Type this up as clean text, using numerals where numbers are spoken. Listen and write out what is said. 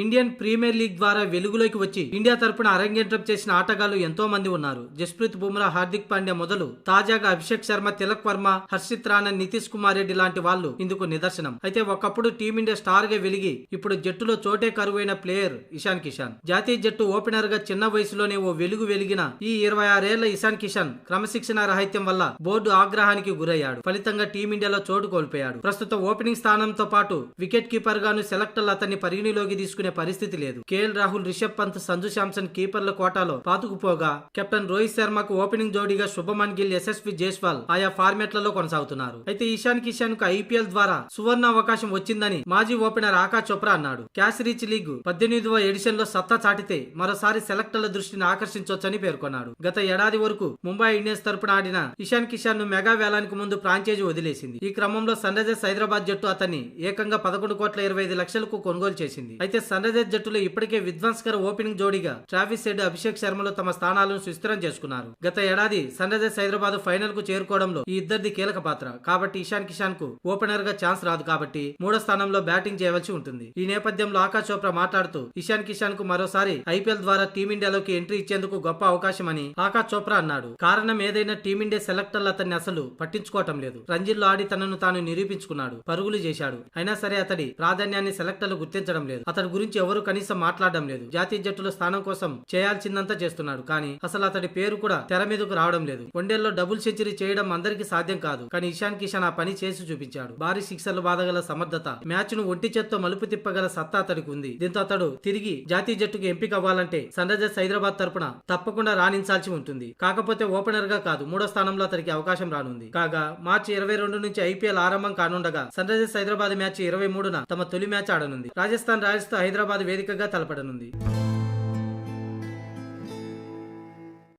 Indian premier league ద్వారా వెలుగులోకి వచ్చి ఇండియా తరపున అరంగేట్రం చేసిన ఆటగాళ్లు ఎంతో మంది ఉన్నారు. జస్ప్రీత్ బుమ్రా, హార్దిక్ పాండ్యా మొదలు తాజాగా అభిషేక్ శర్మ, తిలక్ వర్మ, హర్షిత్ రాణా, నితీష్ కుమార్ రెడ్డి లాంటి వాళ్ళు ఇందుకు నిదర్శనం. అయితే ఒకప్పుడు టీమిండియా స్టార్ గా వెలిగి ఇప్పుడు జట్టులో చోటే కరువైన ప్లేయర్ ఇషాన్ కిషాన్. జాతీయ జట్టు ఓపెనర్ గా చిన్న వయసులోనే ఓ వెలుగు వెలిగిన ఈ 26 ఏళ్ల ఇషాన్ కిషాన్ క్రమశిక్షణ రాహిత్యం వల్ల బోర్డు ఆగ్రహానికి గురయ్యాడు. ఫలితంగా టీమిండియాలో చోటు కోల్పోయాడు. ప్రస్తుతం ఓపెనింగ్ స్థానంతో పాటు వికెట్ కీపర్ గాను సెలెక్టర్లు అతన్ని పరిగణలోకి తీసుకునే పరిస్థితి లేదు. కేఎల్ రాహుల్, రిషబ్ పంత్, సంజు శాంసన్ కీపర్ల కోటాలో పాతుకుపోగా కెప్టెన్ రోహిత్ శర్మకు ఓపెనింగ్ జోడీగా శుభమన్ గిల్, యశస్వి జైస్వాల్ ఆయా ఫార్మాట్లలో కొనసాగుతున్నారు. అయితే ఇషాన్ కిషాన్ కు ఐపీఎల్ ద్వారా సువర్ణ అవకాశం వచ్చిందని మాజీ ఓపెనర్ ఆకాష్ చోప్రా అన్నాడు. క్యాష్ రీచ్ లీగ్ 18వ ఎడిషన్ లో సత్తా చాటితే మరోసారి సెలెక్టర్ల దృష్టిని ఆకర్షించొచ్చని పేర్కొన్నాడు. గత ఏడాది వరకు ముంబై ఇండియన్స్ తరపున ఆడిన ఇషాన్ కిషాన్ ను మెగా వేలానికి ముందు ఫ్రాంచైజీ వదిలేసింది. ఈ క్రమంలో సన్ రైజర్స్ హైదరాబాద్ జట్టు అతన్ని ఏకంగా 11,25,00,000కు కొనుగోలు చేసింది. అయితే సన్ రైజర్స్ జట్టులో ఇప్పటికే విధ్వంసకర ఓపెనింగ్ జోడీగా ట్రావిస్ హెడ్, అభిషేక్ శర్మలు తమ స్థానాలను సుస్థిరం చేసుకున్నారు. గత ఏడాది సన్ రైజర్స్ హైదరాబాద్ ఫైనల్ కు చేరుకోవడంలో ఈ ఇద్దరిది కీలక పాత్ర. కాబట్టి ఇషాన్ కిషాన్ కు ఓపెనర్ గా ఛాన్స్ రాదు కాబట్టి 3వ స్థానంలో బ్యాటింగ్ చేయవలసి ఉంటుంది. ఈ నేపథ్యంలో ఆకాష్ చోప్రా మాట్లాడుతూ ఇషాన్ కిషాన్ కు మరోసారి ఐపీఎల్ ద్వారా టీమిండియాలోకి ఎంట్రీ ఇచ్చేందుకు గొప్ప అవకాశం అని ఆకాష్ చోప్రా అన్నాడు. కారణం ఏదైనా టీమిండియా సెలెక్టర్లు అతన్ని అసలు పట్టించుకోవటం లేదు. రంజీల్లో ఆడి తనను తాను నిరూపించుకున్నాడు, పరుగులు చేశాడు. అయినా సరే అతడి ప్రాధాన్యాన్ని సెలెక్టర్లు గుర్తించడం లేదు. అతడి గురించి ఎవరు కనీసం మాట్లాడడం లేదు. జాతీయ జట్టులో స్థానం కోసం చేయాల్సిందంతా చేస్తున్నాడు, కానీ అసలు అతడి పేరు కూడా తెర మీదకు రావడం లేదు. వన్డేల్లో డబుల్ సెంచరీ చేయడం అందరికీ సాధ్యం కాదు, కానీ ఇషాన్ కిషాన్ ఆ పని చేసి చూపించాడు. భారీ సిక్సర్లు బాదగల సమర్థత, మ్యాచ్ ను ఒంటి చేత్తో మలుపు తిప్పగల సత్తా అతడికి ఉంది. దీంతో అతడు తిరిగి జాతీయ జట్టుకు ఎంపిక అవ్వాలంటే సన్ రైజర్స్ హైదరాబాద్ తరపున తప్పకుండా రాణించాల్సి ఉంటుంది. కాకపోతే ఓపెనర్ గా కాదు, 3వ స్థానంలో అతడికి అవకాశం రానుంది. కాగా మార్చి 22 నుంచి ఐపీఎల్ ఆరంభం కానుండగా సన్ రైజర్స్ హైదరాబాద్ మ్యాచ్ 23న తమ తొలి మ్యాచ్ ఆడనుంది. రాజస్థాన్ రాయల్స్ తో హైదరాబాద్ వేదికగా తలపడనుంది.